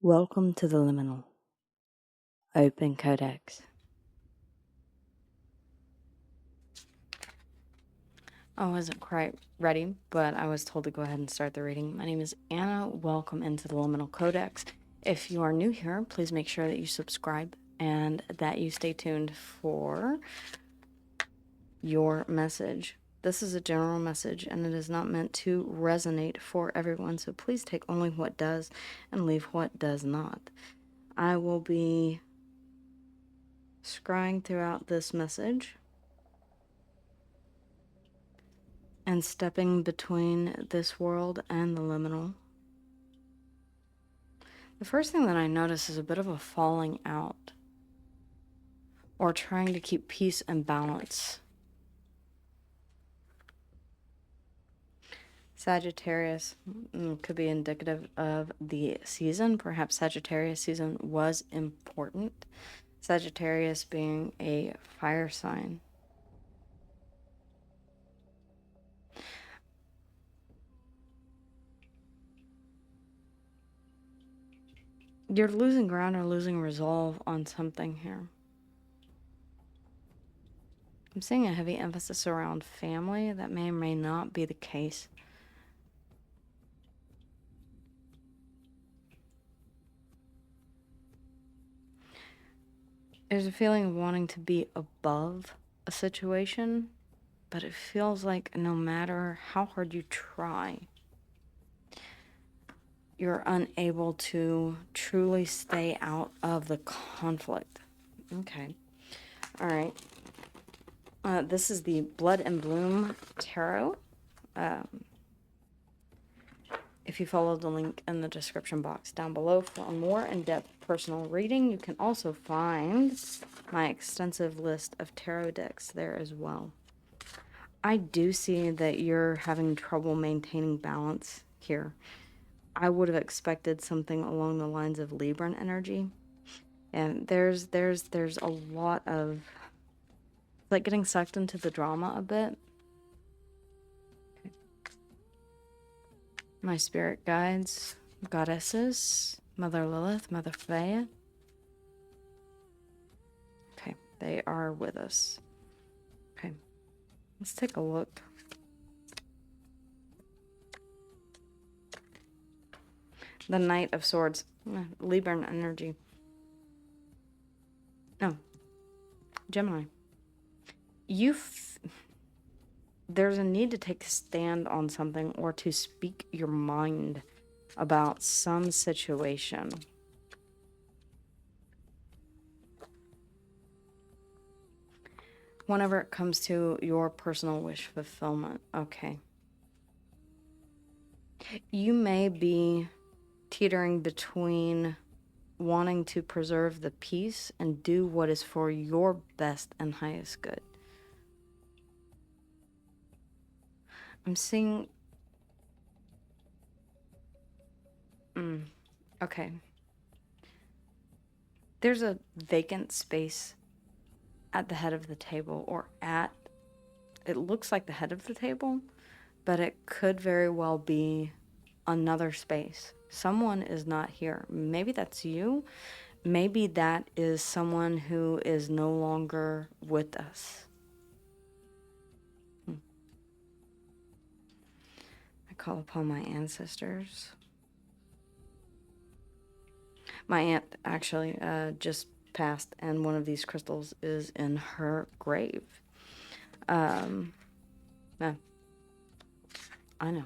Welcome to the Liminal. Open Codex. I wasn't quite ready, but I was told to go ahead and start the reading. My name is Anna. Welcome into the Liminal Codex. If you are new here, please make sure that you subscribe and that you stay tuned for your message. This is a general message and it is not meant to resonate for everyone, so please take only what does and leave what does not. I will be scrying throughout this message and stepping between this world and the liminal. The first thing that I notice is a bit of a falling out, or trying to keep peace and balance. Sagittarius could be indicative of the season. Perhaps Sagittarius season was important. Sagittarius being a fire sign. You're losing ground or losing resolve on something here. I'm seeing a heavy emphasis around family. That may or may not be the case. There's a feeling of wanting to be above a situation, but it feels like no matter how hard you try, you're unable to truly stay out of the conflict. Okay. All right. This is the Blood and Bloom Tarot. If you follow the link in the description box down below for a more in-depth personal reading, you can also find my extensive list of tarot decks there as well. I do see that you're having trouble maintaining balance here. I would have expected something along the lines of Libran energy. And there's a lot of, like, getting sucked into the drama a bit. Okay. My spirit guides, goddesses, Mother Lilith, Mother Freya. Okay, they are with us. Okay, let's take a look. The Knight of Swords, Libran energy. No, Gemini. There's a need to take a stand on something or to speak your mind about some situation. Whenever it comes to your personal wish fulfillment, okay. You may be teetering between wanting to preserve the peace and do what is for your best and highest good. I'm seeing... okay. There's a vacant space at the head of the table, or at... it looks like the head of the table, but it could very well be another space. Someone is not here. Maybe that's you. Maybe that is someone who is no longer with us. I call upon my ancestors. My aunt actually just passed, and one of these crystals is in her grave. Yeah. I know.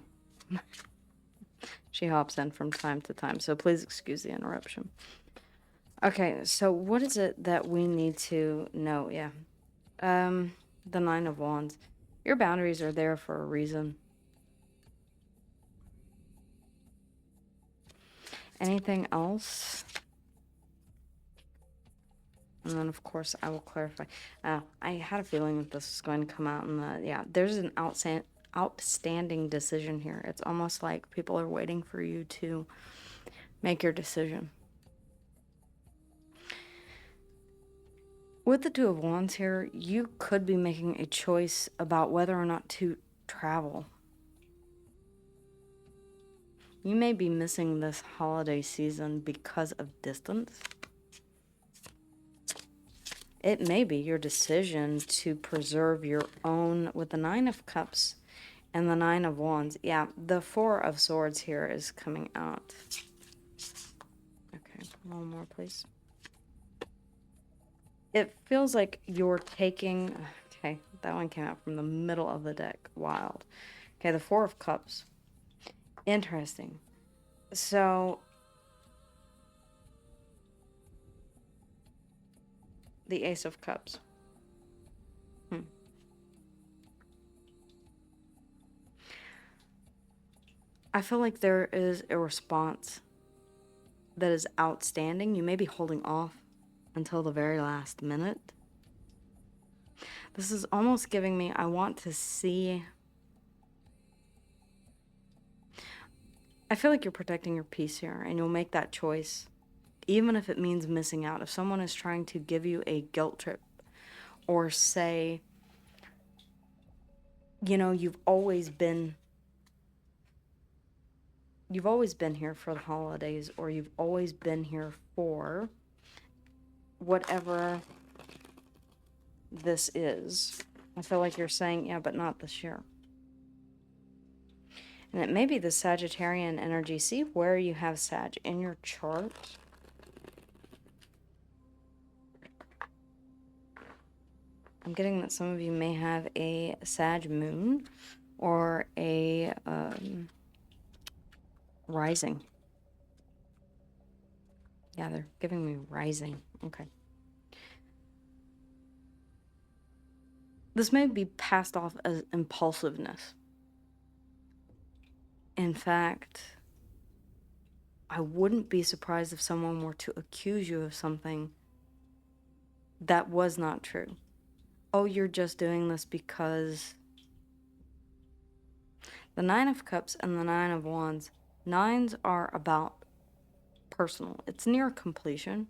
She hops in from time to time, so please excuse the interruption. Okay, so what is it that we need to know? Yeah. The Nine of Wands. Your boundaries are there for a reason. Anything else? And then, of course, I will clarify. I had a feeling that this was going to come out in the... yeah, there's an outstanding decision here. It's almost like people are waiting for you to make your decision. With the Two of Wands here, you could be making a choice about whether or not to travel. You may be missing this holiday season because of distance. It may be your decision to preserve your own with the Nine of Cups and the Nine of Wands. Yeah, the Four of Swords here is coming out. Okay, one more, please. It feels like you're taking... Okay, that one came out from the middle of the deck. Wild. Okay, the Four of Cups. Interesting. So... the Ace of Cups. I feel like there is a response that is outstanding. You may be holding off until the very last minute. This is almost giving me, I want to see... I feel like you're protecting your peace here, and you'll make that choice, even if it means missing out. If someone is trying to give you a guilt trip, or say, you know, you've always been here for the holidays, or you've always been here for whatever this is. I feel like you're saying, yeah, but not this year. And it may be the Sagittarian energy. See where you have Sag in your chart. I'm getting that some of you may have a Sag moon or a rising. Yeah, they're giving me rising. Okay. This may be passed off as impulsiveness. In fact, I wouldn't be surprised if someone were to accuse you of something that was not true. Oh, you're just doing this because... The Nine of Cups and the Nine of Wands. Nines are about personal. It's near completion.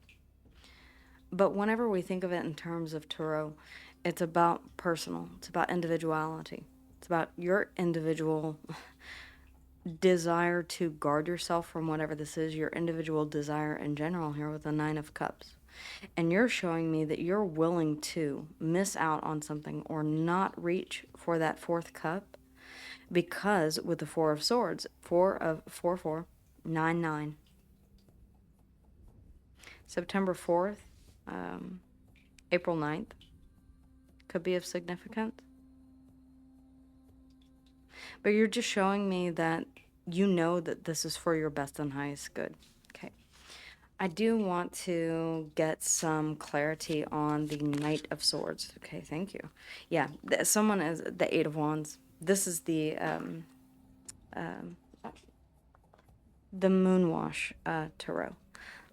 But whenever we think of it in terms of tarot, it's about personal. It's about individuality. It's about your individual desire to guard yourself from whatever this is, your individual desire in general here with the Nine of Cups. And you're showing me that you're willing to miss out on something or not reach for that fourth cup because with the Four of Swords, 4 of 4, 9. September 4th, April 9th could be of significance. But you're just showing me that you know that this is for your best and highest good. Okay. I do want to get some clarity on the Knight of Swords. Okay, thank you. Yeah, someone is the Eight of Wands. This is the Moonwash tarot.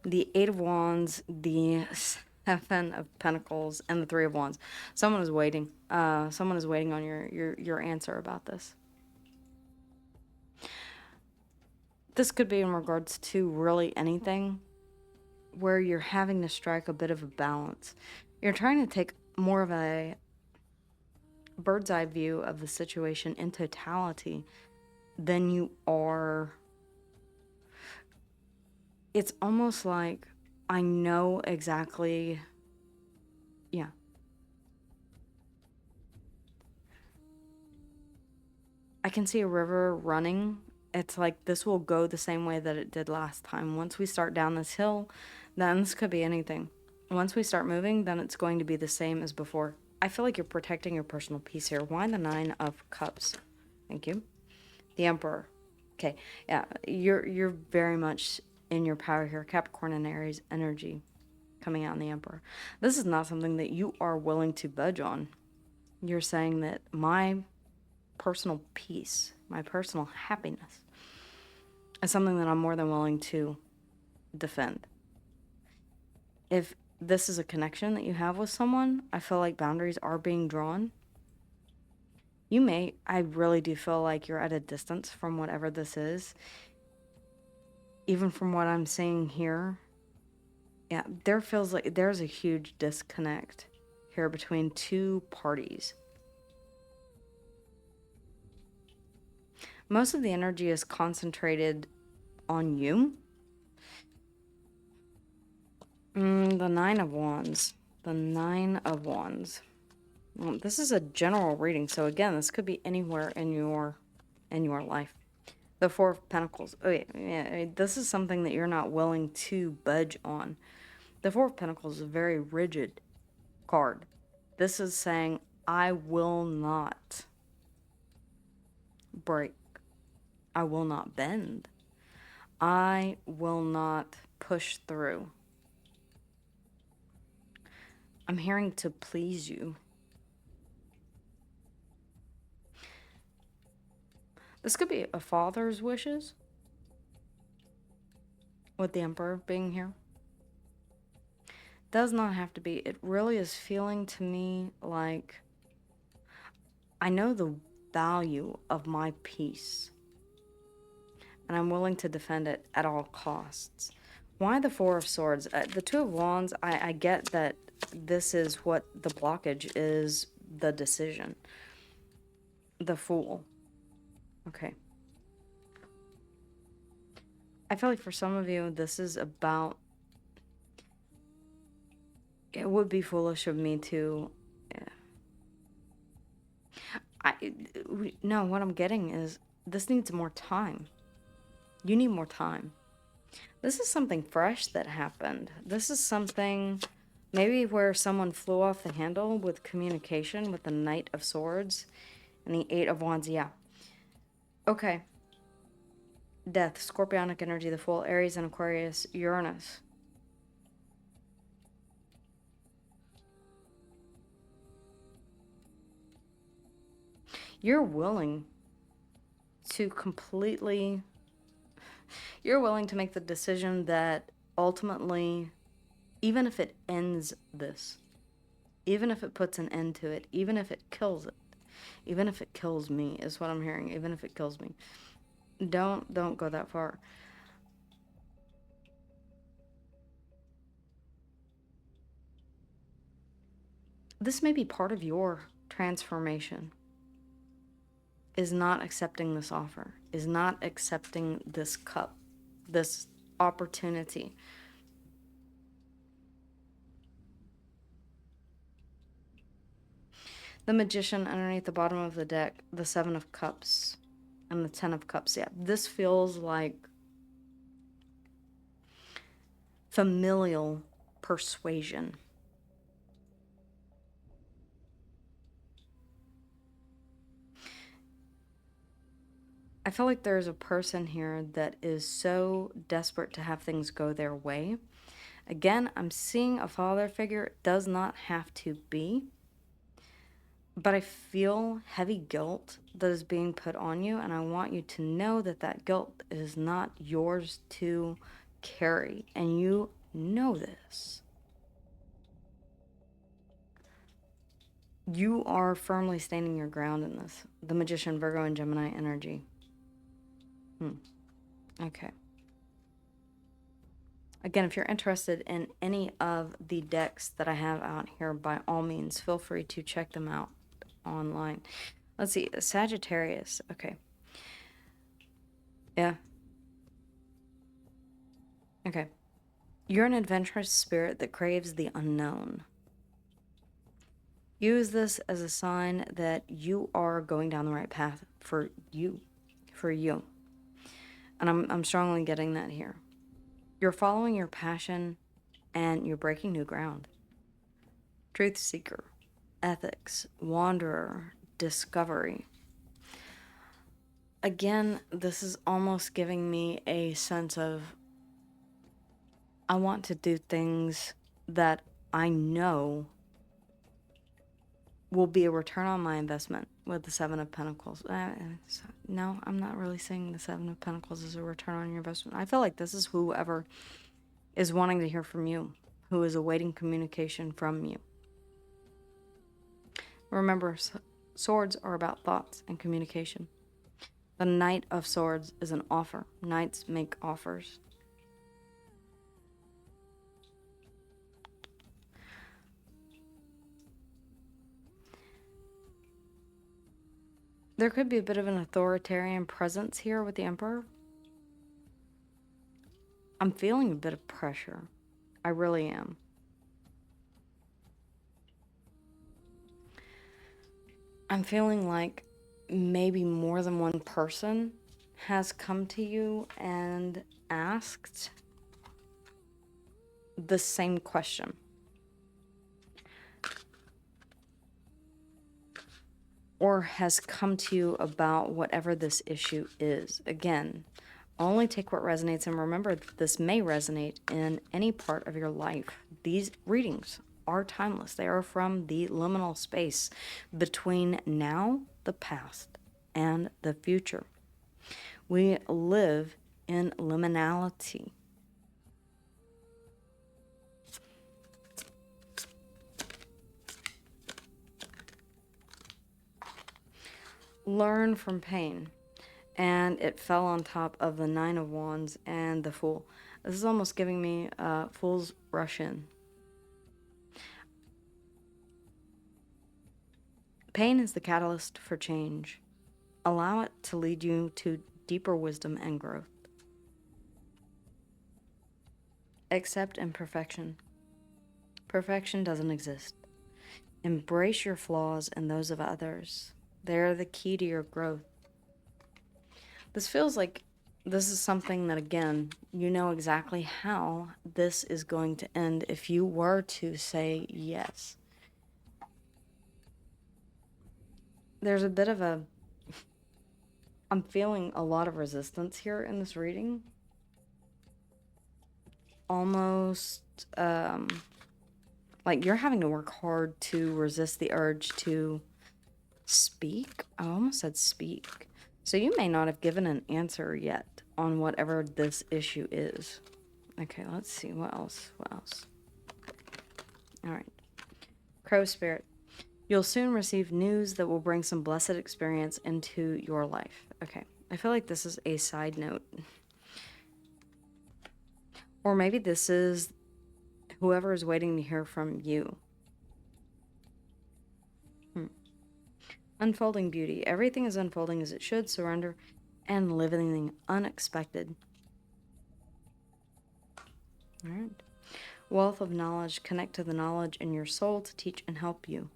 The Eight of Wands, the Seven of Pentacles, and the Three of Wands. Someone is waiting. Someone is waiting on your answer about this. This could be in regards to really anything where you're having to strike a bit of a balance. You're trying to take more of a bird's eye view of the situation in totality than you are. It's almost like I know exactly. Yeah. I can see a river running. It's like this will go the same way that it did last time. Once we start down this hill, then this could be anything. Once we start moving, then it's going to be the same as before. I feel like you're protecting your personal peace here. Why the Nine of Cups? Thank you. The Emperor. Okay, yeah, you're very much in your power here. Capricorn and Aries energy coming out in the Emperor. This is not something that you are willing to budge on. You're saying that my personal peace, my personal happiness is something that I'm more than willing to defend. If this is a connection that you have with someone, I feel like boundaries are being drawn. I really do feel like you're at a distance from whatever this is. Even from what I'm seeing here, yeah, there feels like there's a huge disconnect here between two parties. Most of the energy is concentrated on you. The Nine of Wands. The Nine of Wands. Well, this is a general reading, so again, this could be anywhere in your life. The Four of Pentacles. Oh yeah, this is something that you're not willing to budge on. The Four of Pentacles is a very rigid card. This is saying, I will not break. I will not bend. I will not push through. I'm hearing to please you. This could be a father's wishes, with the Emperor being here. Does not have to be. It really is feeling to me like I know the value of my peace, and I'm willing to defend it at all costs. Why the Four of Swords? The Two of Wands, I get that this is what the blockage is, the decision. The Fool. Okay. I feel like for some of you, this is about... It would be foolish of me to... No, what I'm getting is this needs more time. You need more time. This is something fresh that happened. This is something maybe where someone flew off the handle with communication with the Knight of Swords and the Eight of Wands. Yeah. Okay. Death, Scorpionic energy, the Fool, Aries and Aquarius, Uranus. You're willing to completely... You're willing to make the decision that ultimately, even if it ends this, even if it puts an end to it, even if it kills it, even if it kills me, is what I'm hearing, even if it kills me. Don't go that far. This may be part of your transformation, is not accepting this offer, is not accepting this cup, this opportunity. The Magician underneath the bottom of the deck, the Seven of Cups, and the Ten of Cups. Yeah, this feels like familial persuasion. I feel like there's a person here that is so desperate to have things go their way. Again, I'm seeing a father figure. It does not have to be. But I feel heavy guilt that is being put on you, and I want you to know that that guilt is not yours to carry, and you know this. You are firmly standing your ground in this. The Magician, Virgo, and Gemini energy. Okay. Again, if you're interested in any of the decks that I have out here, by all means, feel free to check them out online. Let's see, Sagittarius. Okay. Yeah. Okay. You're an adventurous spirit that craves the unknown. Use this as a sign that you are going down the right path for you. For you. And I'm strongly getting that here. You're following your passion and you're breaking new ground. Truth seeker, ethics, wanderer, discovery. Again, this is almost giving me a sense of I want to do things that I know will be a return on my investment with the Seven of Pentacles. No, I'm not really saying the Seven of Pentacles is a return on your investment. I feel like this is whoever is wanting to hear from you, who is awaiting communication from you. Remember, swords are about thoughts and communication. The Knight of Swords is an offer. Knights make offers. There could be a bit of an authoritarian presence here with the Emperor. I'm feeling a bit of pressure. I really am. I'm feeling like maybe more than one person has come to you and asked the same question. Or has come to you about whatever this issue is. Again, only take what resonates, and remember that this may resonate in any part of your life. These readings are timeless. They are from the liminal space between now, the past, and the future. We live in liminality. Learn from pain. And it fell on top of the Nine of Wands and the Fool. This is almost giving me Fool's Rush In. Pain is the catalyst for change. Allow it to lead you to deeper wisdom and growth. Accept imperfection. Perfection doesn't exist. Embrace your flaws and those of others. They're the key to your growth. This feels like this is something that, again, you know exactly how this is going to end if you were to say yes. There's a bit of a... I'm feeling a lot of resistance here in this reading. Almost, like you're having to work hard to resist the urge to speak. I almost said speak. So you may not have given an answer yet on whatever this issue is. Okay, let's see. What else? All right. Crow Spirit. You'll soon receive news that will bring some blessed experience into your life. Okay. I feel like this is a side note. Or maybe this is whoever is waiting to hear from you. Unfolding beauty. Everything is unfolding as it should. Surrender and living unexpected. All right. Wealth of knowledge. Connect to the knowledge in your soul to teach and help you.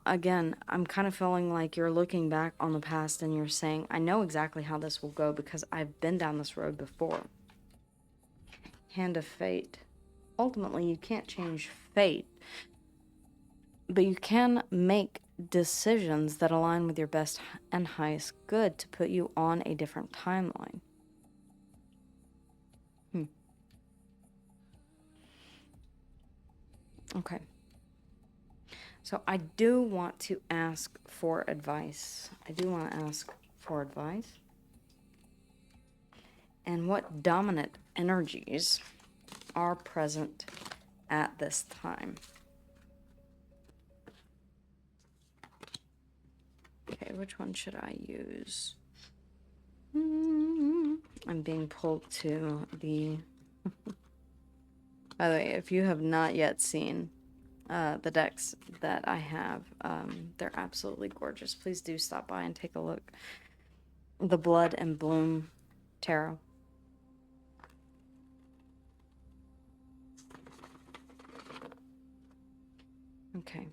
Again, I'm kind of feeling like you're looking back on the past and you're saying, I know exactly how this will go because I've been down this road before. Hand of Fate. Ultimately, you can't change fate, but you can make decisions that align with your best and highest good to put you on a different timeline. Okay. So I do want to ask for advice. And what dominant energies are present at this time? Okay, which one should I use? I'm being pulled to the... By the way, if you have not yet seen the decks that I have, they're absolutely gorgeous. Please do stop by and take a look. The Blood and Bloom Tarot. Okay.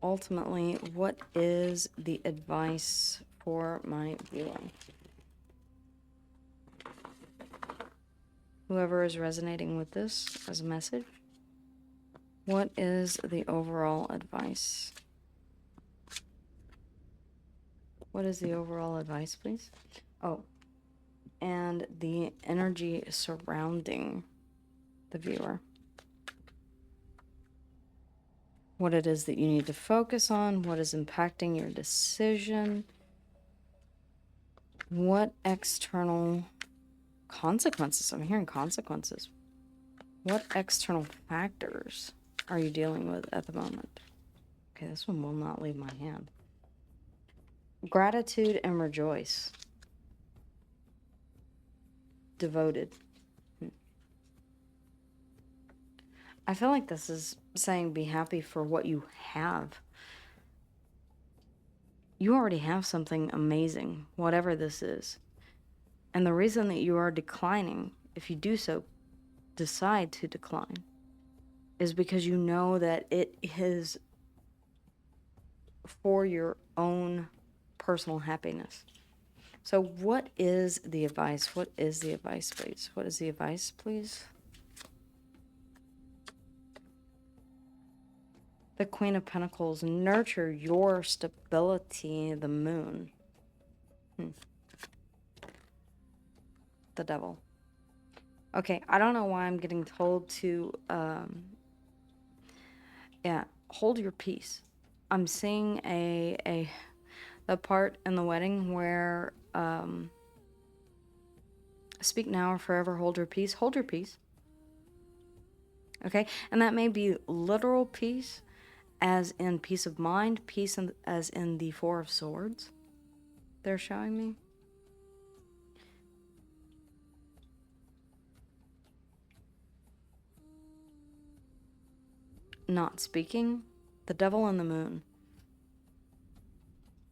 Ultimately, what is the advice for my viewer? Whoever is resonating with this as a message, what is the overall advice? What is the overall advice, please? Oh, and the energy surrounding the viewer. What it is that you need to focus on, what is impacting your decision, what external consequences, I'm hearing consequences. What external factors are you dealing with at the moment? Okay, this one will not leave my hand. Gratitude and rejoice. Devoted. I feel like this is saying be happy for what you have. You already have something amazing, whatever this is. And the reason that you are declining, if you do so, decide to decline, is because you know that it is for your own personal happiness. So what is the advice? What is the advice, please? What is the advice, please? The Queen of Pentacles, nurture your stability, the Moon. The Devil. Okay, I don't know why I'm getting told to, yeah, hold your peace. I'm seeing the part in the wedding where, speak now or forever hold your peace. Hold your peace. Okay, and that may be literal peace, as in peace of mind, peace as in the Four of Swords they're showing me. Not speaking, the Devil and the Moon.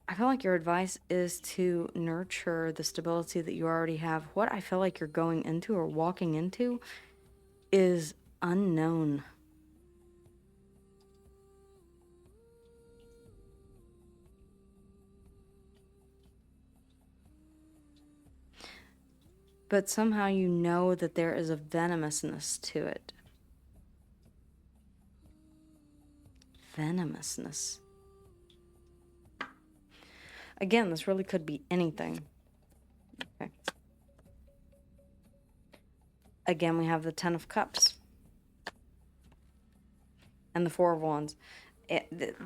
I feel like your advice is to nurture the stability that you already have. What I feel like you're going into or walking into is unknown. But somehow you know that there is a venomousness to it. Venomousness. Again, this really could be anything. Okay. Again, we have the Ten of Cups. And the Four of Wands.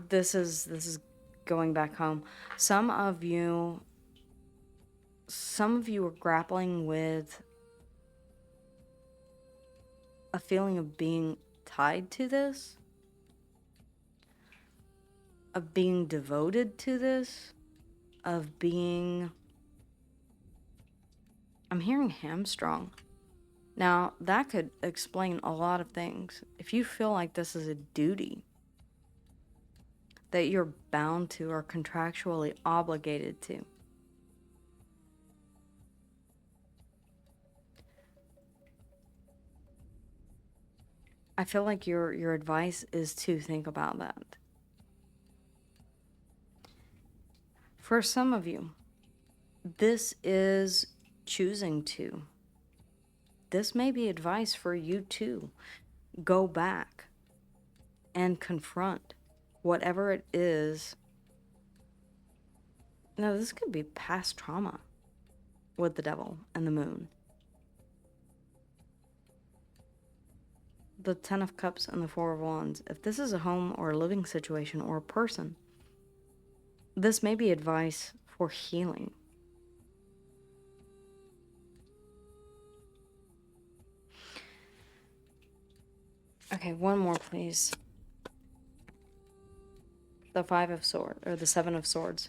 This is going back home. Some of you are grappling with a feeling of being tied to this, of being devoted to this, of being, I'm hearing hamstrung. Now, that could explain a lot of things. If you feel like this is a duty that you're bound to or contractually obligated to, I feel like your advice is to think about that. For some of you, this is choosing to. This may be advice for you to go back and confront whatever it is. Now, this could be past trauma with the Devil and the Moon. The Ten of Cups and the Four of Wands. If this is a home or a living situation or a person, this may be advice for healing. Okay, one more, please. The Five of Swords, or the Seven of Swords.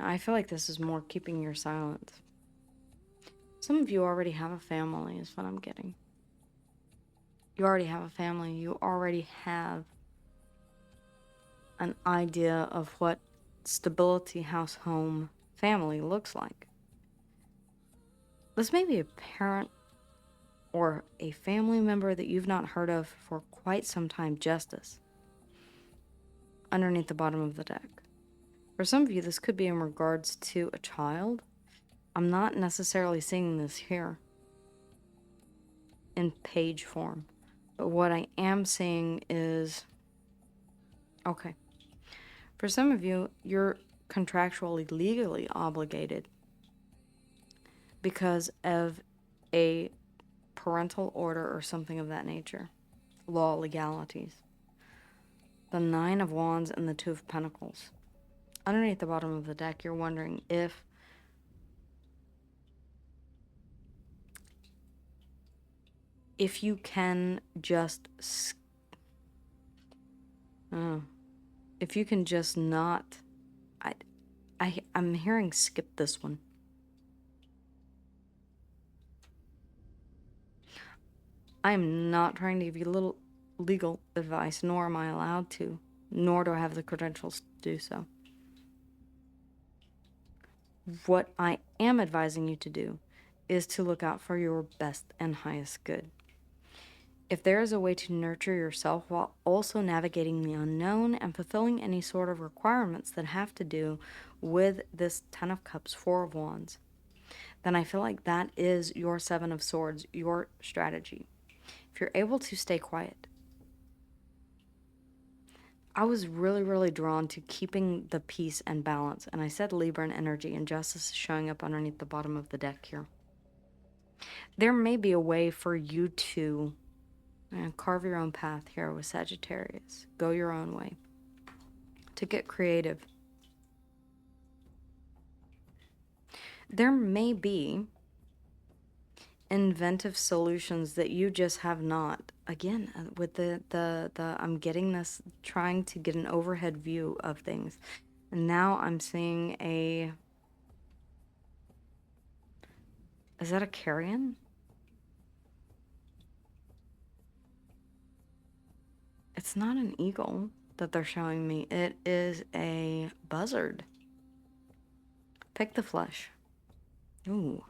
I feel like this is more keeping your silence. Some of you already have a family, is what I'm getting. You already have a family. You already have an idea of what stability, house, home, family looks like. This may be a parent or a family member that you've not heard of for quite some time. Justice. Underneath the bottom of the deck. For some of you, this could be in regards to a child. I'm not necessarily seeing this here in page form. But what I am seeing is, okay, for some of you, you're contractually, legally obligated because of a parental order or something of that nature. Law, legalities. The Nine of Wands and the Two of Pentacles. Underneath the bottom of the deck, you're wondering if you can just if you can just not, I'm hearing skip this one. I'm not trying to give you little legal advice, nor am I allowed to, nor do I have the credentials to do so. What I am advising you to do is to look out for your best and highest good. If there is a way to nurture yourself while also navigating the unknown and fulfilling any sort of requirements that have to do with this Ten of Cups, Four of Wands, then I feel like that is your Seven of Swords, your strategy. If you're able to stay quiet. I was really, really drawn to keeping the peace and balance, and I said Libra and energy, and justice is showing up underneath the bottom of the deck here. There may be a way for you to carve your own path here with Sagittarius. Go your own way. To get creative. There may be inventive solutions that you just have not. Again, with the I'm getting this, trying to get an overhead view of things. And now I'm seeing a... Is that a carrion? It's not an eagle that they're showing me. It is a buzzard. Pick the flesh. Ooh,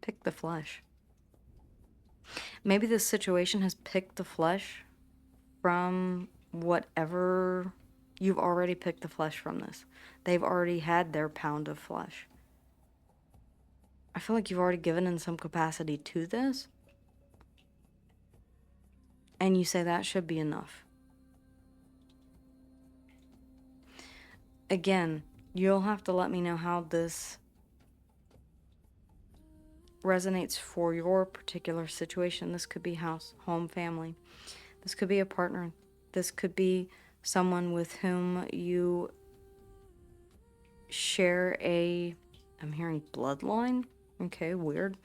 pick the flesh. Maybe this situation has picked the flesh from whatever... You've already picked the flesh from this. They've already had their pound of flesh. I feel like you've already given in some capacity to this. And you say that should be enough. Again, you'll have to let me know how this resonates for your particular situation. This could be house, home, family. This could be a partner. This could be someone with whom you share a... I'm hearing bloodline. Okay, weird.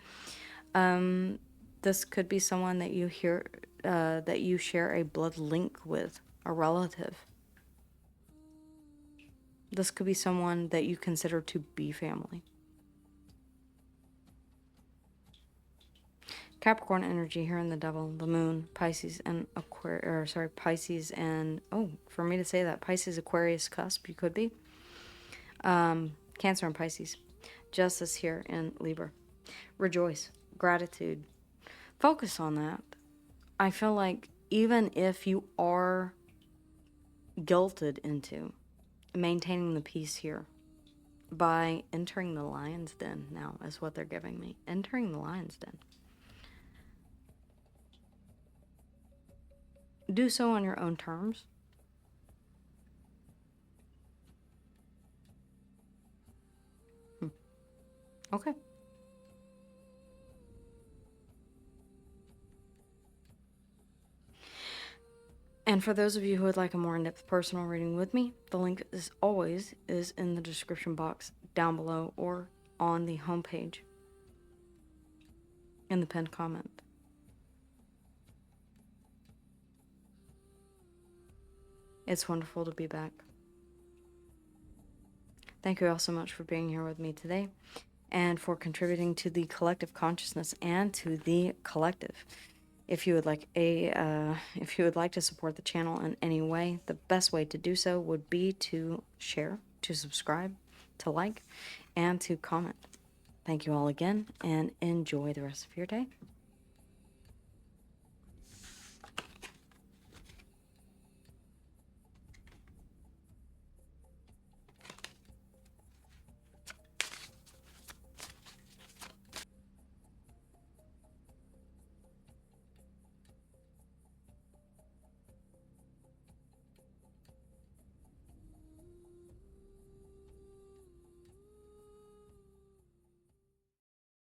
This could be someone that you hear that you share a blood link with, a relative. This could be someone that you consider to be family. Capricorn energy here in the Devil, the Moon, Pisces, and Pisces and... Oh, for me to say that, Pisces, Aquarius cusp, you could be. Cancer and Pisces. Justice here in Libra. Rejoice. Gratitude. Focus on that. I feel like even if you are guilted into maintaining the peace here by entering the lion's den now, is what they're giving me. Entering the lion's den. Do so on your own terms. Okay. And for those of you who would like a more in-depth personal reading with me, the link as always is in the description box down below or on the homepage in the pinned comment. It's wonderful to be back. Thank you all so much for being here with me today and for contributing to the collective consciousness and to the collective. If you would like to support the channel in any way, the best way to do so would be to share, to subscribe, to like, and to comment. Thank you all again, and enjoy the rest of your day.